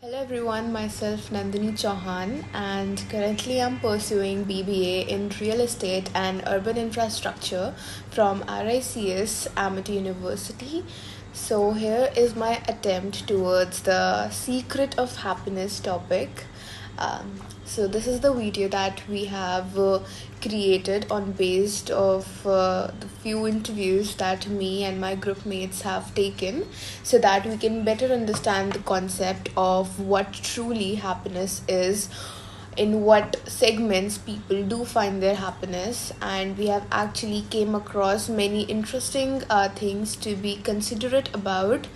Hello everyone, myself Nandini Chauhan, and currently I'm pursuing BBA in Real Estate and Urban Infrastructure from RICS Amity University. So, here is my attempt towards the secret of happiness topic. So this is the video that we have created on based of the few interviews that me and my group mates have taken, so that we can better understand the concept of what truly happiness is, in what segments people do find their happiness, and we have actually came across many interesting things to be considerate about.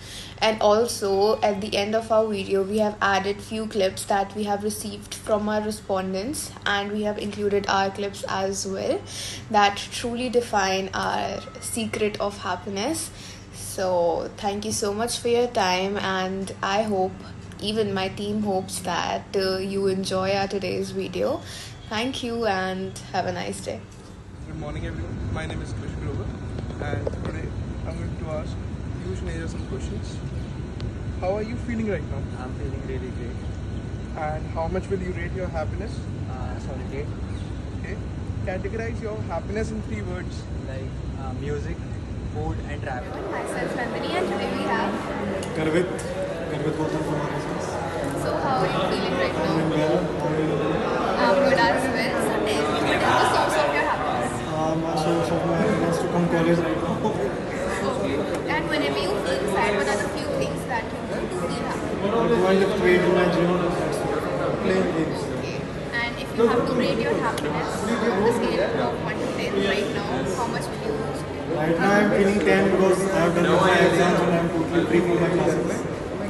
And also at the end of our video we have added few clips that we have received from our respondents, and we have included our clips as well that truly define our secret of happiness. So thank you so much for your time, and I hope, even my team hopes, that you enjoy our today's video. Thank you and have a nice day. Good morning, everyone. My name is Krish Grover, and today I'm going to ask Piyush Neja some questions. How are you feeling right now? I'm feeling really great. And how much will you rate your happiness? Solid. Okay. Categorize your happiness in 3 words. Like music, food, and travel. Myself Nandini, and today we have. Garvit Gautam from RSS. So how are you feeling right now? Doing well. How are you doing? I'm good as well. So tell me, what is the source of your happiness? My source of my happiness to come college right now. Okay. And whenever you feel sad, what are the few things that you do to feel happy? Going to trade in my gym, that's playing games. Okay. And if you have to rate your happiness on the scale of 1 to 10 right now, how much will you use? Right now I'm feeling 10 because I have done my exams and I'm totally free from my classes.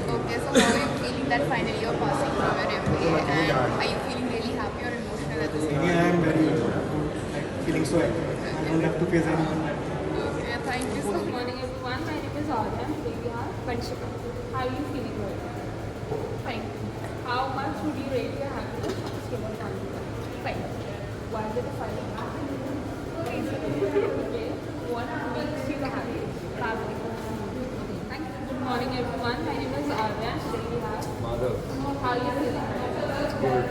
Okay, so how are you feeling that finally you're passing from your MBA? And are you feeling really happy or emotional at the same Yeah, time? I am very good. Like, feeling so happy. I don't have to face anyone. Okay, thank you so Good much. morning everyone, my name is Arya and today we have Vanshika. How are you feeling right now? Fine. How much would you rate your happiness on a scale of 1 to 10? Fine. Why is it a 5? Okay. What makes you the happiest? Traveling. Thank you. Good morning everyone, my name is Arya and today we have Madhav. How are you feeling? Good.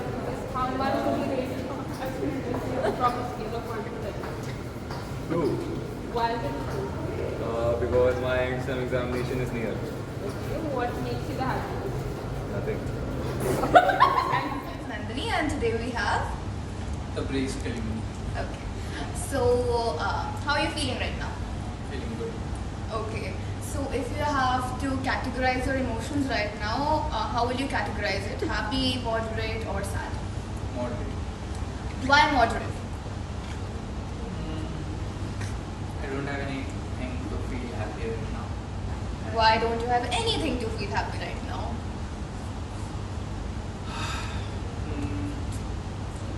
How much would you rate your happiness from a scale of 1 to 10? 2. Why is it 2? Because my examination is near. Okay. What makes you the happiest? Nothing. Nandini, and today we have. The breeze killing me. Okay. So, how are you feeling right now? Feeling good. Okay. So, if you have to categorize your emotions right now, how will you categorize it? Happy, moderate, or sad? Moderate. Why moderate? I don't have anything to feel happy right now. Why don't you have anything to feel happy right now?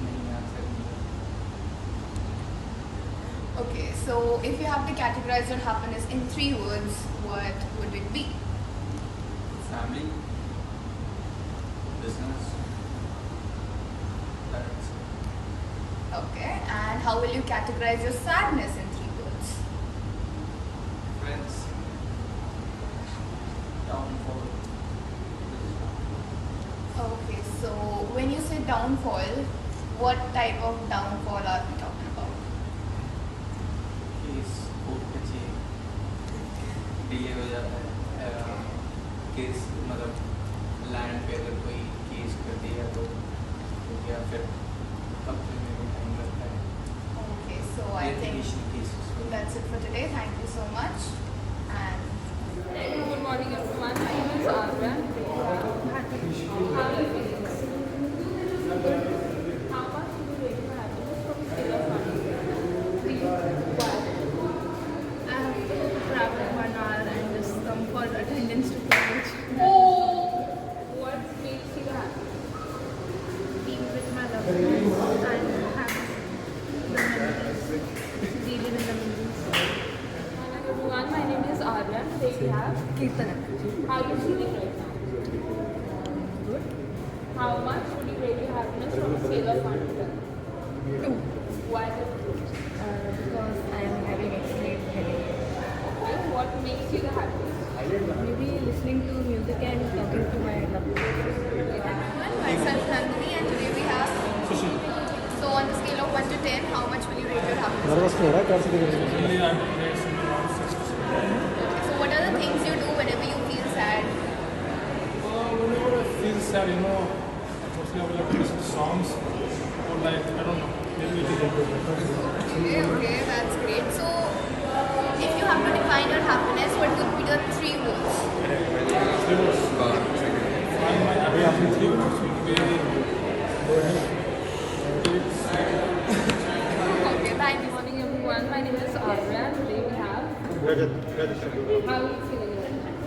Many answers. Okay. So, if you have to categorize your happiness in 3 words, what would it be? Family. Business. That's Okay. And how will you categorize your sadness in 3 words? friends. Downfall. Okay. So, when you say downfall, what type of downfall are we talking about? Case court कचहरी delay हो जाता है case मतलब land पे अगर कोई case कर दिया तो या फिर तब फिर मेरे को टाइम लगता है Okay. So, I think litigation cases that's it for today. Thank you so much. And Good morning everyone, my name is Arya. How are you feeling? How much would you rate your happiness from a scale of 1 to 10? Why? I have to travel 1 hour and just come for attendance to college. What makes you happy? Being with my loved ones and have the memories, dealing with the memories. Morning everyone, my name is Arya. Today we have Kirtana. How are you feeling right now? Good. How much would you rate your happiness from a scale of 1 to 10? 2. Why is it 2? Because I am having extreme headache. Okay, what makes you the happiest? Maybe listening to music and talking to my loved ones. Myself Nandini, and today we have. So on the scale of 1 to 10, how much will you rate your happiness? So what are the things you do whenever you feel sad? Whenever I feel sad, mostly I would like to listen to songs or like, I don't know, maybe it is Okay, that's great. So if you have to define your happiness, what would be the 3 words? Find my happiness in 3 words would be Okay, thank you. Good morning, everyone. My name is Arya. Today we have. How are you feeling right now?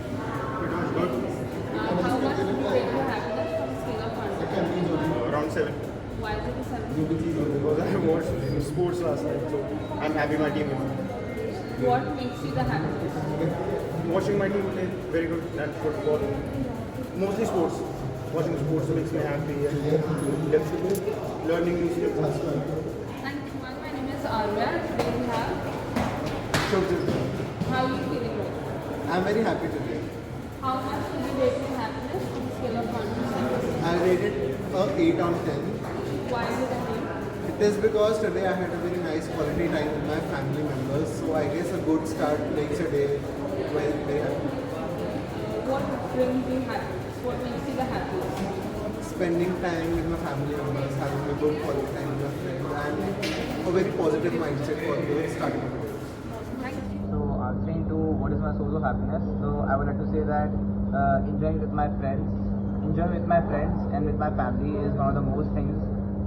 How much do you rate your happiness from a scale of 1 to 10? Around 7. Why is it a 7? Because I watched sports last night, so I'm happy my team won. What makes you the happiest? Watching my team play very good at football. Mostly sports. Watching sports makes me happy and learning new skills as well. Thank you. My name is Arya. Today we have. How are you feeling right now? I'm very happy today. How much do you rate your happiness from a scale of 1 to 10? I rated a 8 on 10. Why is it a 8? It is because today I had a very nice quality time with my family members. So I guess a good start makes a day very, very happy. What brings you happiness? What makes you the happiest? Spending time with my family members, having a good quality time with my friends, and a very positive mindset for the starting of the day. So answering to what is my source of happiness, so I would like to say that enjoying with my friends and with my family is one of the most things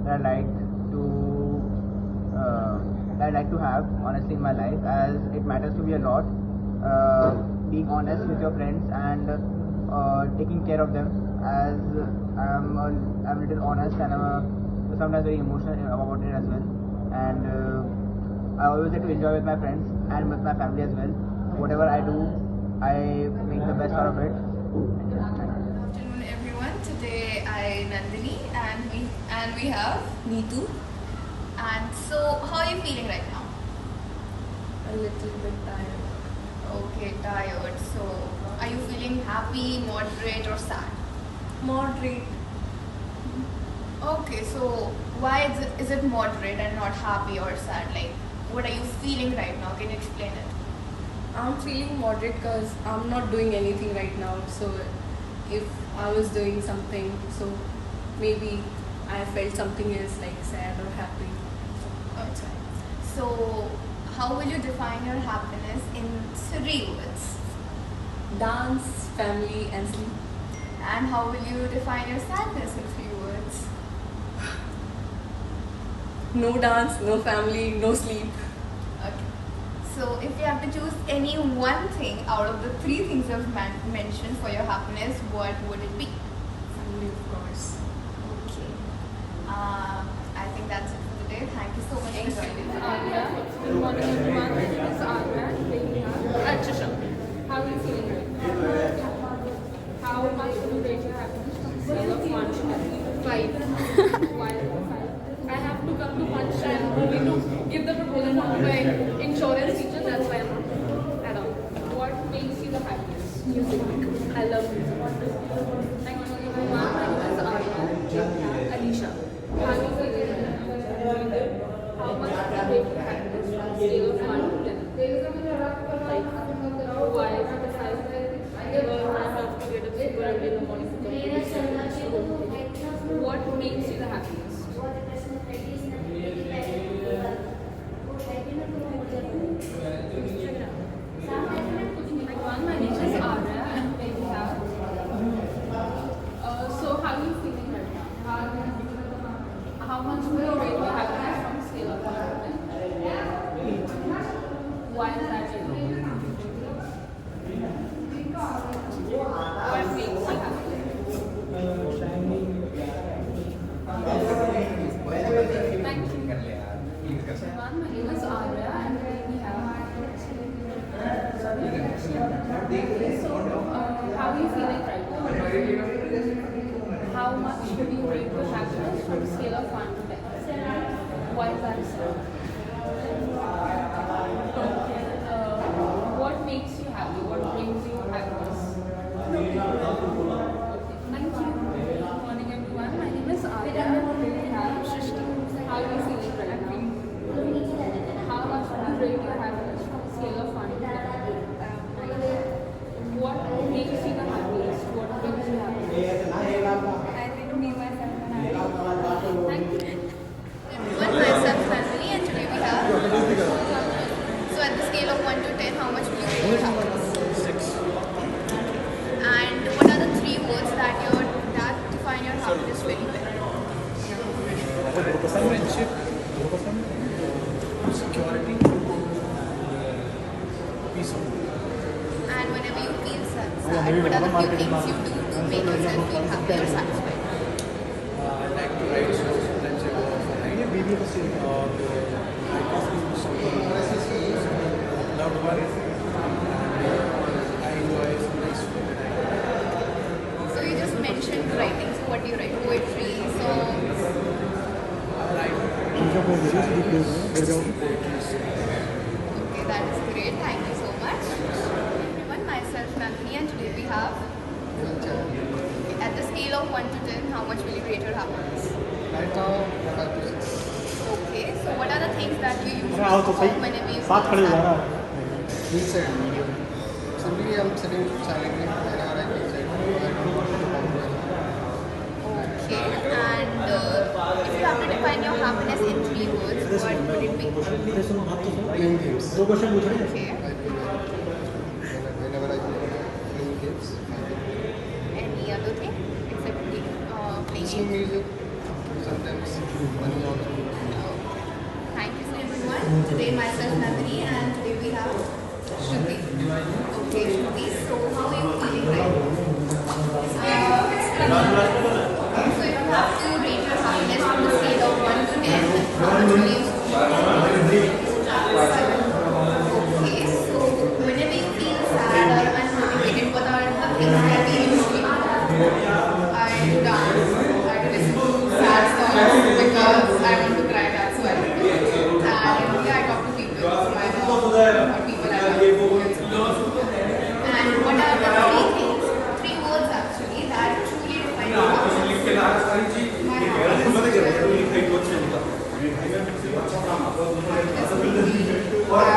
that I like to have honestly in my life, as it matters to me a lot. Being honest with your friends and taking care of them, as I'm a little honest and I'm sometimes very emotional about it as well. And I always like to enjoy with my friends and with my family as well. Whatever I do, I make the best out of it. Good afternoon, everyone. Today I Nandini and we have Neetu. And so, how are you feeling right now? A little bit tired. Okay, tired. So, are you feeling happy, moderate, or sad? Moderate. Okay, so why is it moderate and not happy or sad? Like, what are you feeling right now? Can you explain it? I'm feeling moderate because I'm not doing anything right now. So if I was doing something, so maybe I felt something is like sad or happy. Okay. So, how will you define your happiness in 3 words? Dance, family, and sleep. And how will you define your sadness in 3 words? No dance, no family, no sleep. Okay. So, if you have to choose any one thing out of the 3 things you've mentioned for your happiness, what would it be? Family, of course. Okay. I think that's it for today. Thank you so much for joining. Arya. Good morning, everyone. My name is Arya. Today we have Archana. How are you feeling right now? How much do you rate your happiness from a scale of 1 to 10? 5. Why is it 5? I have to come to punch and only to give the proposal to my insurance teacher. That's why I'm not at all. What makes you the happiest? Music. I love music. Thank you, everyone. My name is Arya. Alicia. How are you feeling right now? How much do you rate your happiness from a scale of 1 to 10? Why is it a 5? Because I have to get up super early in the morning to come to school. What makes you the happiest? Everyone, my name is Arya and today we have. So how are you feeling right now? How much do you rate your happiness from a scale of 1 to 10? Why is that? What makes you happy? Thank you. Everyone, my name is Arya and today we have. So, how are you feeling right now? How much do you rate your happiness from a scale of 1 to 10? Why is that so? Okay. What makes you happy? What brings you happiness? sad, what are the few things you do to make yourself feel happy or satisfied? I like to write songs sometimes I go off at night. I talk to someone loved one and I enjoy sometimes when I So you just mentioned writing, so what do you write? Poetry, songs? write Okay, that is great. Thank you so much. Everyone, myself Nandini, and today we have. Okay, at the scale of 1 to 10, how much will you rate your happiness? Right now, 5 to 6. Okay, so what are the things that you usually perform whenever you feel sad? Beach side, medium. Simply I'm sitting silently whenever I feel sad. I don't want to perform well. Okay, and if you have to define your happiness in 3 words, what would it be? Playing games. Okay. I feel well. Whenever I play games, I feel well. Any other thing except playing Listening games? music, sometimes running out. Thank you so everyone. Today myself Nandini and today we have Shruti. Okay, Shruti, so how are you feeling right now? So if you have to rate your happiness on the scale of 1 to 10, how much will you Okay, so whenever you feel sad or unmotivated, what are the things that you usually do? I dance, I listen to sad songs because I want to cry, that's why. And yeah, I talk to people, so my mom or people I love. And what are the 3 things, 3 words actually, that truly define your happiness? My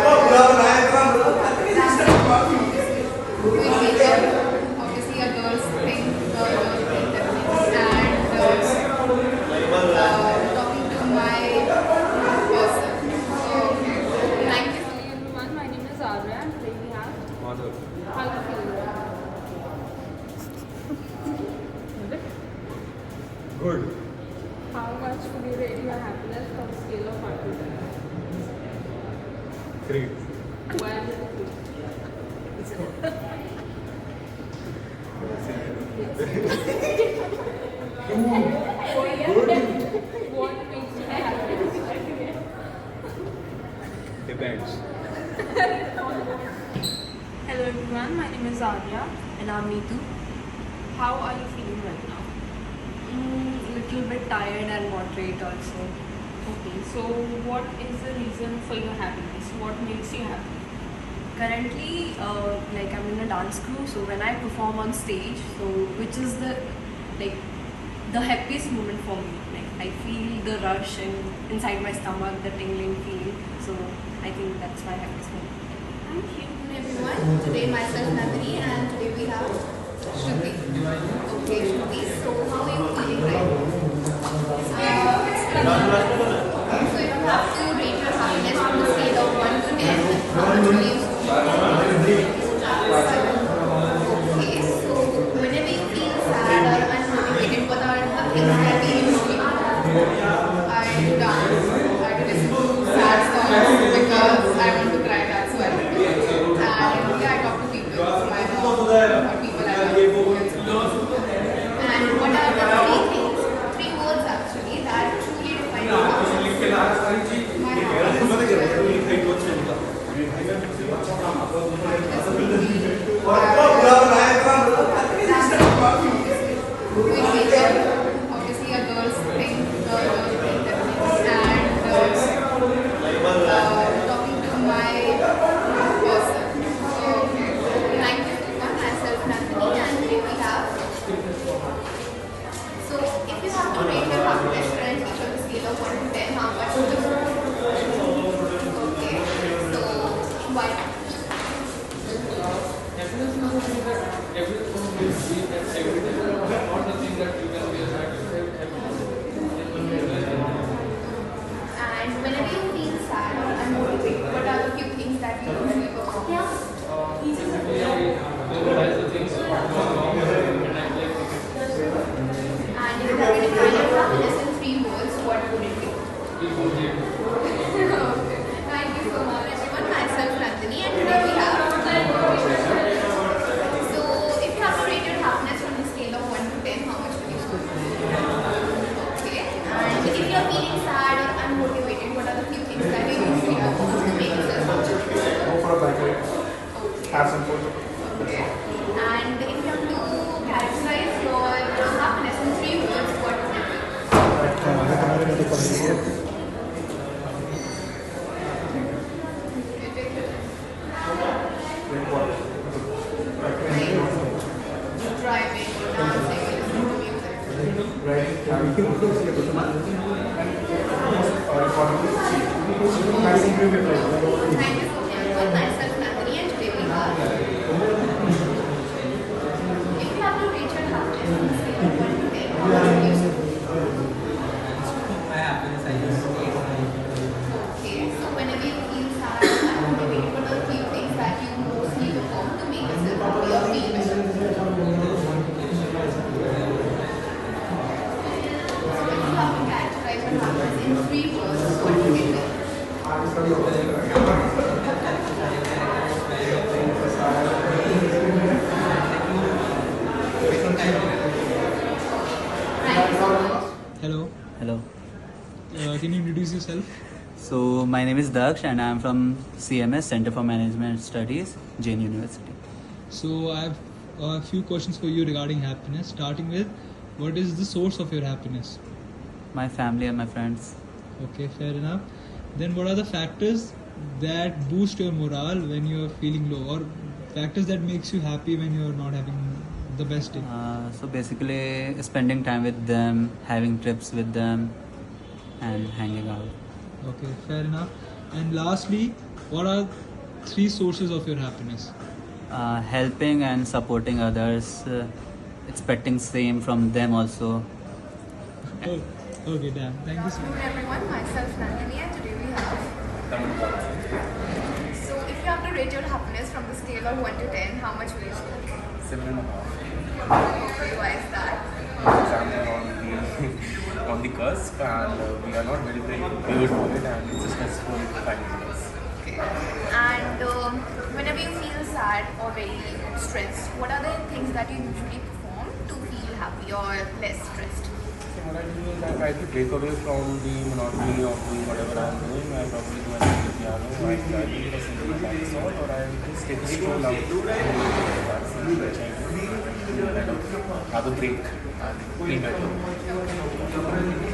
obviously a girl's thing, and talking to my person. Okay. Thank you. Hello everyone, my name is Arya and today we have Madhav. how you feel. Good. How much would you rate your happiness from a scale of 1 to 10? Great. Why is it good? What makes you happy? Depends. Hello everyone, my name is Arya and I'm Neetu. How are you feeling right now? Little bit tired and moderate also. Okay, so what is the reason for your happiness? What makes you happy? Currently, like I'm in a dance crew, so when I perform on stage, so which is the happiest moment for me. Like I feel the rush and inside my stomach, the tingling feeling. So I think that's my happiest moment. Thank you everyone. Today myself Nandini and today we have Shruti. Okay, Shruti, so how are you feeling right now? So if you have to rate your happiness on the scale of 1 to 10, how much will you Okay, so whenever you feel sad or unmotivated, what are the things that you usually do? I dance, I listen to sad songs because I want to cry, that's why. And yeah, I talk to people, so my mom or people I love. And what are the 3 things, 3 words actually, that truly define your obviously a girl's thing, and talking to my person. Okay. Thank you so much, myself Nandini, and today we have. So if you have to rate your happiness currently on a scale of 1 to 10, how much would you? Okay. So why? And whenever you feel sad or unmotivated, what are the few things that you usually perform? And if you have to define your happiness in 3 words, what would it be? Okay. Thank you so much everyone. Myself Nandini and today we have. So if have some food. Okay. And if you have to characterize your happiness in 3 words, what would it be? Driving, dancing, listening to music. Thank you so much. Myself, Nandini, and today we have. If you have to reach your happiness on a scale of 1 to 10, what would you say? My happiness, I use 8. Okay, so whenever you feel sad or unmotivated, what are the few things that you mostly perform to make yourself happy or feel better? So if you have to characterize your happiness in 3 words, what would it be? Thank you so much. Hello. Hello. Can you introduce yourself? So my name is Daksh and I'm from CMS Center for Management Studies, Jain University. So I have a few questions for you regarding happiness. Starting with, what is the source of your happiness? My family and my friends. Okay, fair enough. Then what are the factors that boost your morale when you are feeling low, or factors that makes you happy when you are not having the best day? So basically spending time with them, having trips with them and hanging out. Okay, fair enough. And lastly, what are 3 sources of your happiness? Helping and supporting others, expecting same from them also. Oh, okay, damn. Thank you so much. Good afternoon everyone, myself Nandini, and today we have. So if you have to rate your happiness from the scale of 1 to 10, how much will you score? 7.5. Okay, why is that? Because I'm on the cusp and we are not very prepared for it and it's a stressful 5 years. Okay. And whenever you feel sad or very stressed, what are the things that you usually perform to feel happy or less stressed? So what I do is I try to break away from the monotony of doing whatever I'm doing. I probably do the piano, I try to do a simple episode, or I just take a stroll out to have a break and feel better.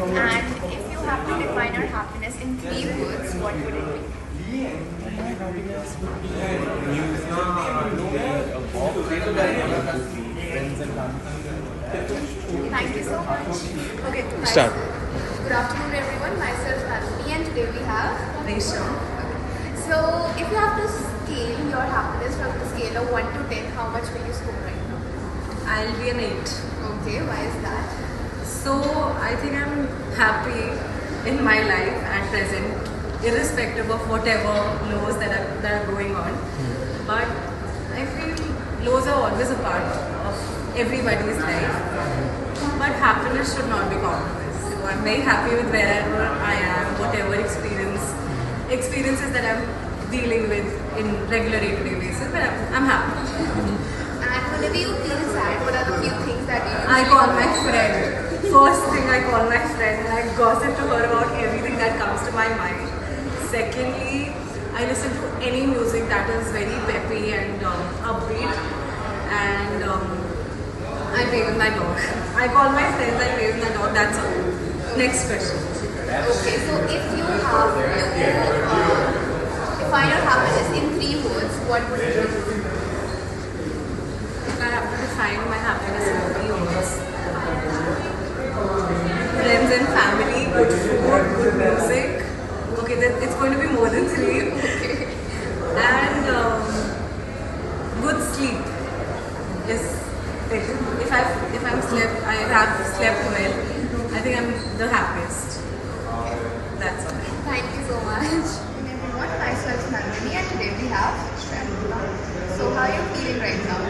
And if you have to define your happiness in 3 words, what would it be? My happiness would be music, a walk with friends and family. Thank you so much. Okay, Start. Good afternoon everyone, myself Nandini, and today we have Resha. So if you have to scale your happiness from the scale of 1 to 10, how much will you score right now? I'll be an 8. Okay, why is that? So I think I'm happy in my life at present, irrespective of whatever lows that are going on. But I feel lows are always a part of everybody's life. But happiness should not be compromised. So I'm very happy with wherever I am, whatever experiences that I'm dealing with in regular day-to-day basis. But I'm happy. And whenever you feel sad, what are the few things that you I call my friend. First thing, I call my friend and I gossip to her about everything that comes to my mind. Secondly, I listen to any music that is very peppy and upbeat. And I play with my dog. I call my friends, I play with my dog. That's all. Next question. Okay, so if you have to define your happiness in 3 words, what would it be? If I have to define my happiness in 3 words, friends and family, good food, good music. Okay, then it's going to be more than 3. Okay. And good sleep is if I'm slept, I have slept well. I think I'm the happiest. That's all. Thank you so much. Everyone, myself Nandini, and today we have Shweta. So how are you feeling right now?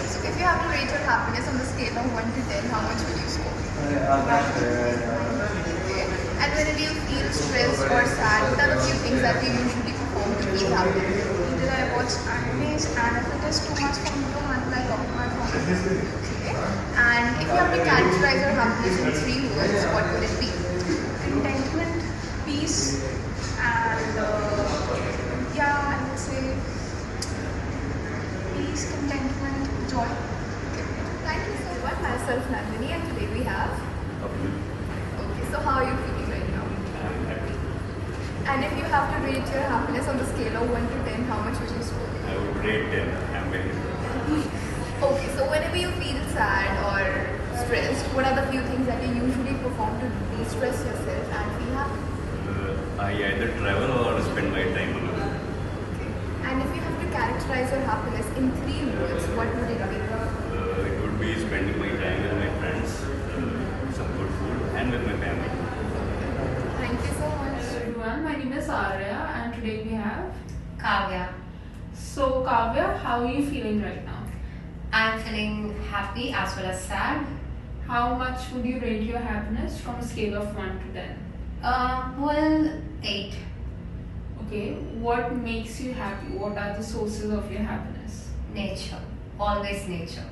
So if you have to rate your happiness on the scale of 1 to 10, how much will you score? Okay. And whenever you feel stressed or sad, what are the few things that you usually perform to feel happy? Either I watch animes, and if it is too much for me to handle, I talk to my phone. Okay. And if you have to characterize your happiness in 3 words, what would it be? Contentment, peace, and yeah, I would say Nandini and today we have... Okay, so how are you feeling right now? I'm happy. And if you have to rate your happiness on the scale of 1 to 10, how much would you score? I would rate 10. I'm very good. Okay, so whenever you feel sad or stressed, what are the few things that you usually perform to de-stress yourself and feel happy? I either travel or spend my time alone. And if you have to characterize your happiness in 3 words, what would it be? It would be spending my time with my friends, some good food, and with my family. Thank you so much. Hello everyone, my name is Arya and today we have Kavya. So Kavya, how are you feeling right now? I'm feeling happy as well as sad. How much would you rate your happiness from a scale of 1 to 10? Well, 8. Okay, what makes you happy? What are the sources of your happiness? Nature. Always nature.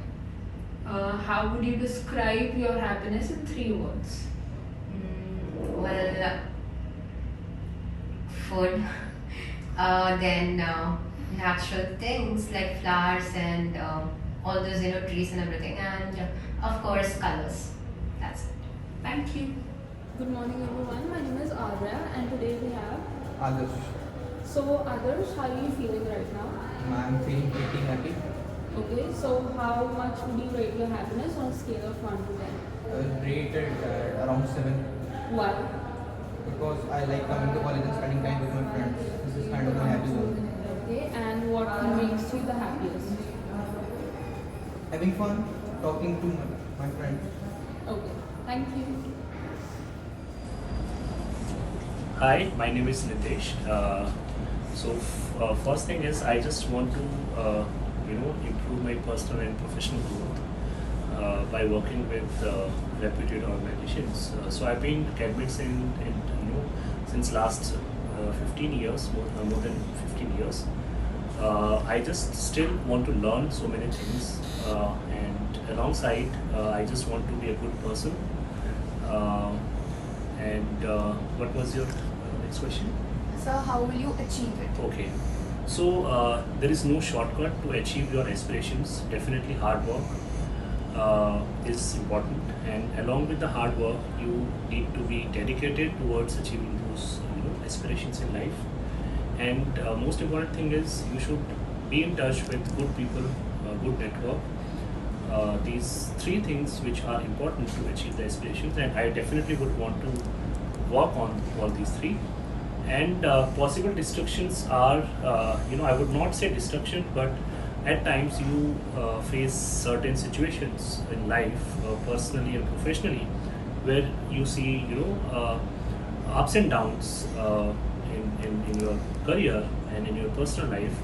How would you describe your happiness in 3 words? Well, food. Then natural things like flowers and all those trees and everything, and of course colors. That's it. Thank you. Good morning everyone, my name is Arya and today we have Others. So Adarsh, how are you feeling right now? I'm feeling pretty happy. Okay, so how much would you rate your happiness on a scale of 1 to 10? I will rate it around 7 Why? because I like coming to college and spending time with my friends. This is kind of my happy zone. Okay, and what makes you the happiest? Having fun, talking to my friends. Okay, thank you. Hi, my name is Nitesh. First thing is I just want to improve my personal and professional growth by working with reputed organizations. So I've been academics in since last 15 years, more than 15 years. I just still want to learn so many things, and alongside I just want to be a good person. What was your next question? So how will you achieve it? Okay. So there is no shortcut to achieve your aspirations. Definitely hard work is important, and along with the hard work, you need to be dedicated towards achieving those aspirations in life. And most important thing is you should be in touch with good people, good network. These 3 things which are important to achieve the aspirations, and I definitely would want to work on all these 3. And possible distractions are, I would not say destruction, but at times you face certain situations in life, personally and professionally, where you see, ups and downs in your career and in your personal life.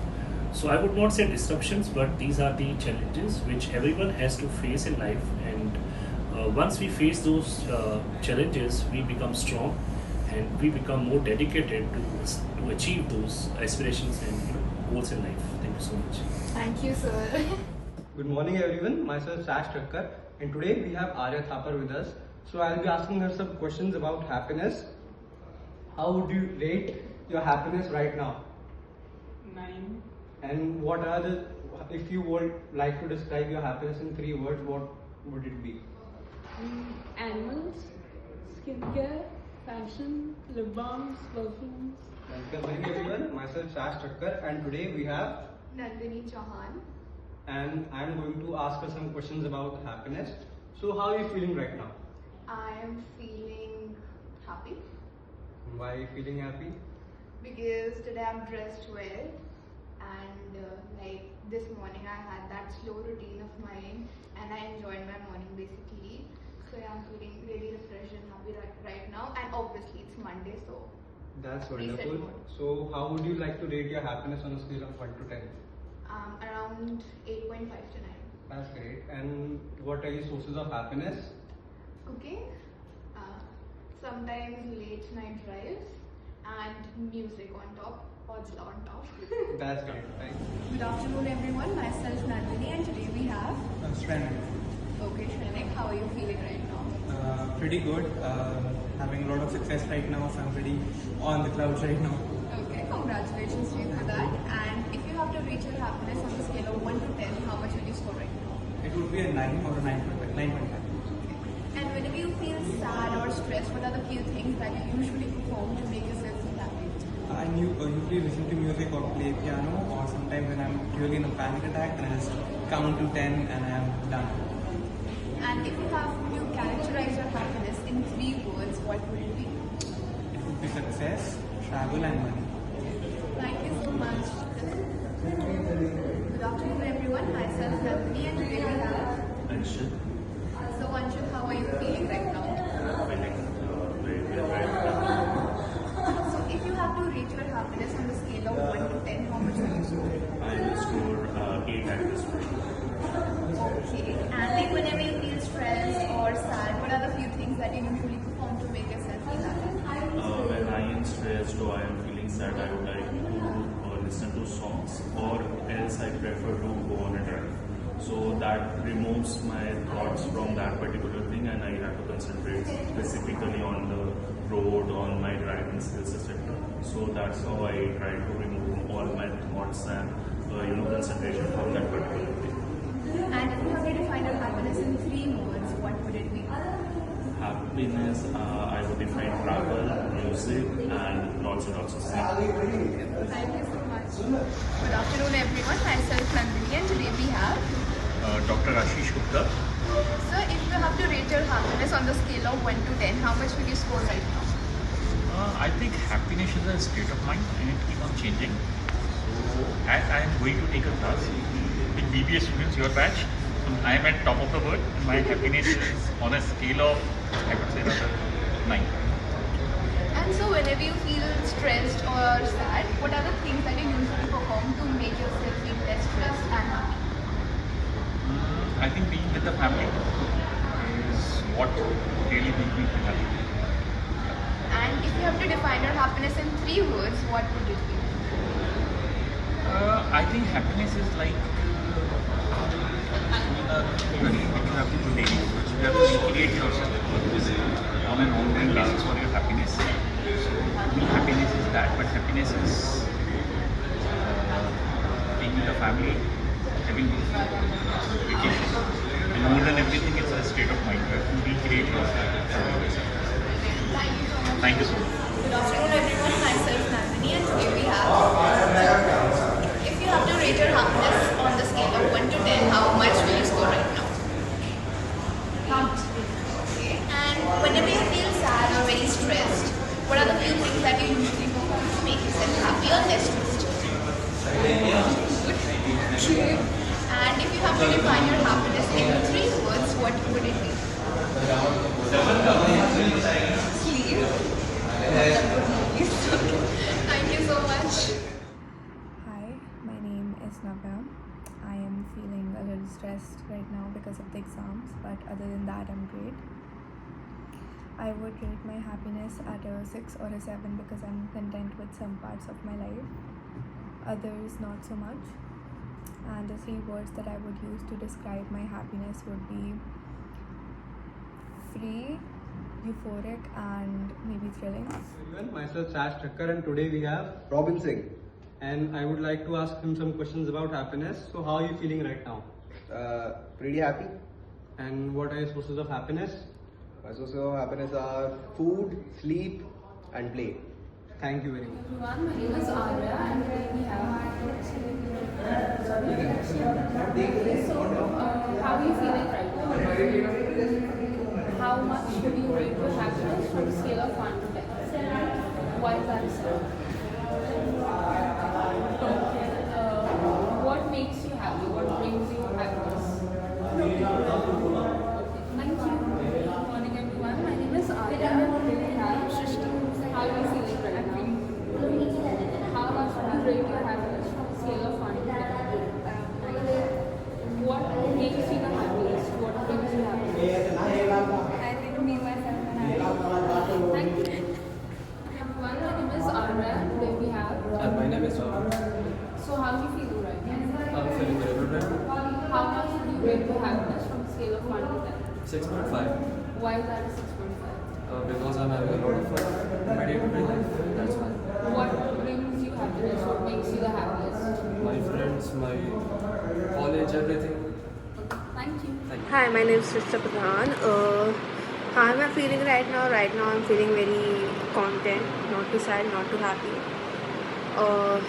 So I would not say disruptions, but these are the challenges which everyone has to face in life. And once we face those challenges, we become strong and we become more dedicated to achieve those aspirations and goals in life. Thank you so much. Thank you, sir. Good morning everyone, myself Sash Thakkar, and today we have Arya Thapar with us. So I'll be asking her some questions about happiness. How would you rate your happiness right now? 9. And what are the, if you would like to describe your happiness in 3 words, what would it be? Animals, skincare, fashion, lip balms, perfumes. Good morning everyone, myself Sash Thakkar, and today we have Nandini Chauhan. and I'm going to ask her some questions about happiness. So how are you feeling right now? I am feeling happy Why are you feeling happy? because today I'm dressed well, and like this morning I had that slow routine of mine and I enjoyed my morning basically. So yeah, I'm feeling really refreshed and happy right now, and obviously it's Monday, so That's reset wonderful. mode. So how would you like to rate your happiness on a scale of 1 to 10? Around 8.5 to 9. That's great. And what are your sources of happiness? Cooking, sometimes late night drives, and music on top, Ojla on top. That's great. Thanks. Good afternoon everyone, myself Nandini, and today we have... Shrenik. Okay, Shrenik, how are you feeling right now? Pretty good. Having a lot of success right now, so I'm pretty on the clouds right now. Okay, congratulations to you for that. And if you have to reach your happiness on the scale of 1 to 10, how much will you score right now? It would be a 9 or a 9.5. And whenever you feel sad or stressed, what are the few things that you usually perform to make yourself feel happy? I usually listen to music or play piano, or sometimes when I'm really in a panic attack, then I just count to 10 and I'm done. And if you have to characterize your happiness in 3 words, what would it be? It would be success, travel and money. Thank you so much. Good afternoon everyone, myself Nandini and today we have Anshul. So Anshul, how are you feeling right now? Feeling very good right now. So if you have to rate your happiness on the scale of 1 to 10, how much would you score? I will score 8 at this point. Okay. And like whenever you feel stressed or sad, what are the few things that you usually perform to make yourself feel happy? When I am stressed or I am feeling sad, I would like to listen to songs, or else I prefer to go on a drive. So that removes my thoughts from that particular thing, and I have to concentrate specifically on the road, on my driving skills, etc. So that's how I try to remove all my thoughts and concentration from that particular thing. And if you have to define your happiness in 3 words, what would it be? Happiness, I would define travel, music, and lots and lots of sleep. Thank you so much. Good afternoon everyone, myself Nandini and today we have Dr. Ashish Gupta. So if you have to rate your happiness on the scale of 1 to 10, how much will you score right now? I think happiness is a state of mind and it keeps on changing. So as I am going to take a class with BBA students, your batch, I am at top of the world and my happiness is on a scale of, I would say, 9. And so whenever you feel stressed or sad, what are the things that you usually perform to make yourself feel less stressed and happy? I think being with the family is what really makes me feel happy. And if you have to define your happiness in 3 words, what would it be? I think happiness is like you have to do daily. You have to recreate yourself on an ongoing basis for your happiness. So happiness is that, but happiness is being with the family, having vacation, and more than everything, it's a state of mind. You have to recreate yourself. Thank you so much. Good afternoon everyone, myself Nandini and today we have if you have to rate your happiness on the scale of 1 to 10, how much will you score right now? Okay. And whenever you feel sad or very stressed, what are the few things that you usually perform to make yourself happy or less stressed? Good. And if you have to define your happiness in 3 words, what would it be? Sleep. Thank you so much. Hi, my name is Navya. I am feeling a little stressed right now because of the exams, but other than that, I'm great. I would rate my happiness at a 6 or a 7 because I'm content with some parts of my life, others not so much. And the 3 words that I would use to describe my happiness would be free, euphoric, and maybe thrilling. Everyone, myself Sash Thakkar and today we have Robin Singh. And I would like to ask him some questions about happiness. So how are you feeling right now? Pretty happy. And what are your sources of happiness? My sources of happiness are food, sleep, and play. Thank you very much. Everyone, my name is Arya and today we have how are you feeling right now? How much would you rate your happiness from a scale of 1 to 10? Why is that so? What makes you happy? What brings you happiness? Thank you. Good morning everyone. My name is Arya and today we have Shrishti. How are you feeling right now? How much would you rate your happiness from a scale of 1 to 10? What makes you the happiest? What brings you happiness? I think me, myself, and I. Thank you. Everyone, my name is Arya and today we have My name is Robin. So how are you feeling right now? I'm feeling very good right now. How much would you rate your happiness from a scale of 1 to 10? 6.5. Why is that a 6.5? Because I'm having a lot of fun in my day-to-day life. That's why. What brings you happiness? What makes you the happiest? My friends, my college, everything. Thank you. Hi, my name is Shrishti Pradhan. How am I feeling right now? Right now I'm feeling very content, not too sad, not too happy.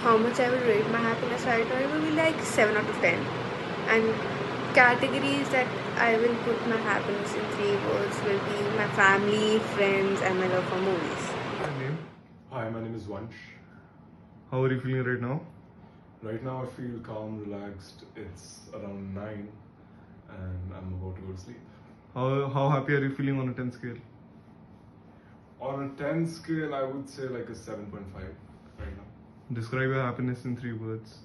How much I will rate my happiness right now? It will be like 7 out of 10. And categories that I will put my happiness in 3 words will be my family, friends, and my love for movies. Hi, my name is Vansh. How are you feeling right now? Right now I feel calm, relaxed. It's around 9 and I'm about to go to sleep. How happy are you feeling on a 10 scale? On a 10 scale, I would say like a 7.5 right now. Describe your happiness in 3 words.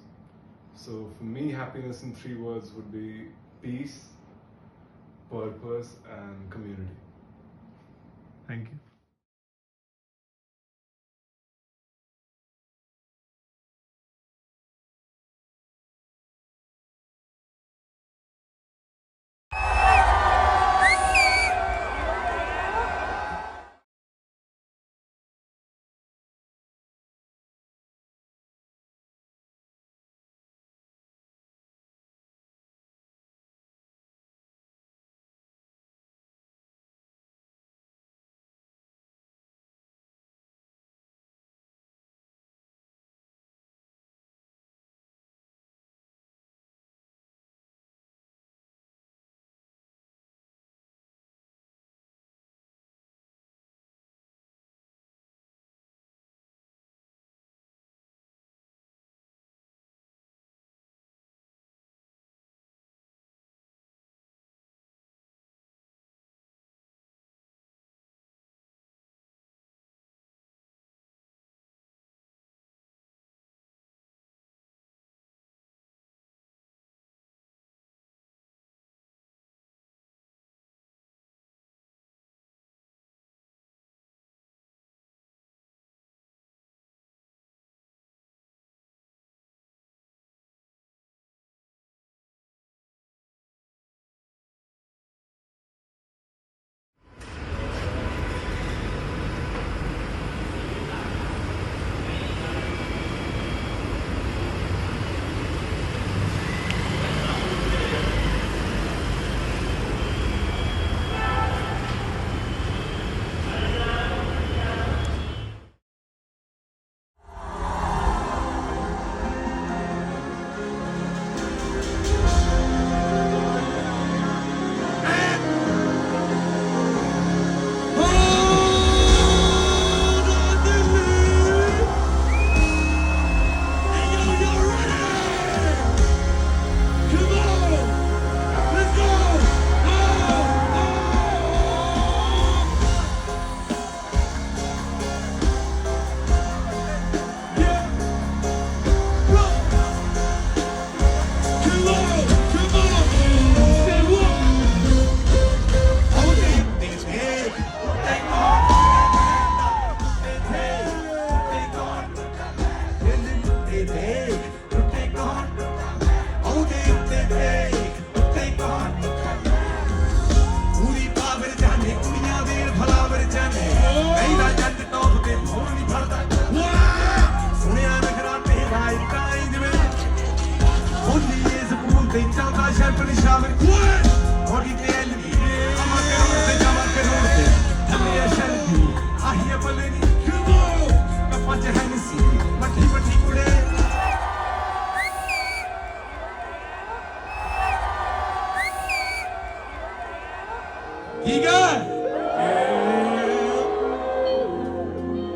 So for me, happiness in 3 words would be peace, purpose, and community. Thank you.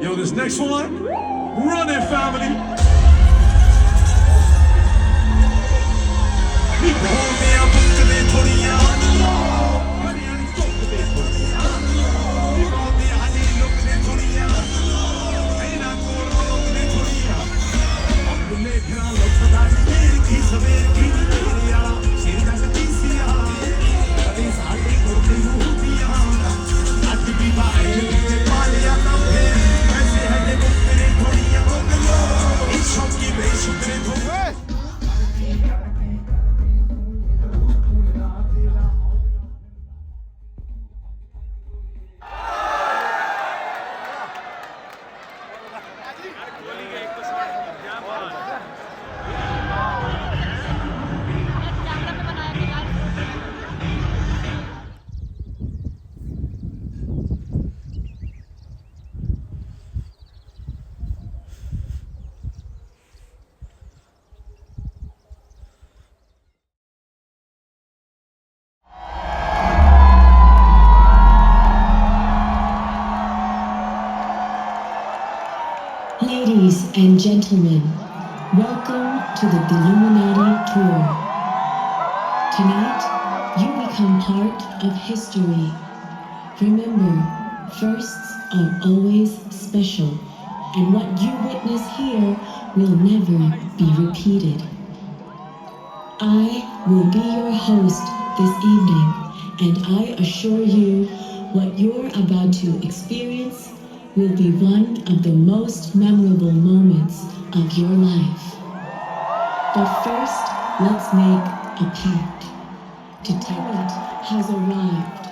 Yo, this next one, run it, family. and gentlemen, welcome to the Illuminati Tour. Tonight, you become part of history. Remember, firsts are always special, and what you witness here will never be repeated. I will be your host this evening, and I assure you what you're about to experience will be one of the most memorable moments of your life. But first, let's make a pact. The talent has arrived.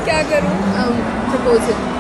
क्या करूं? Proposal.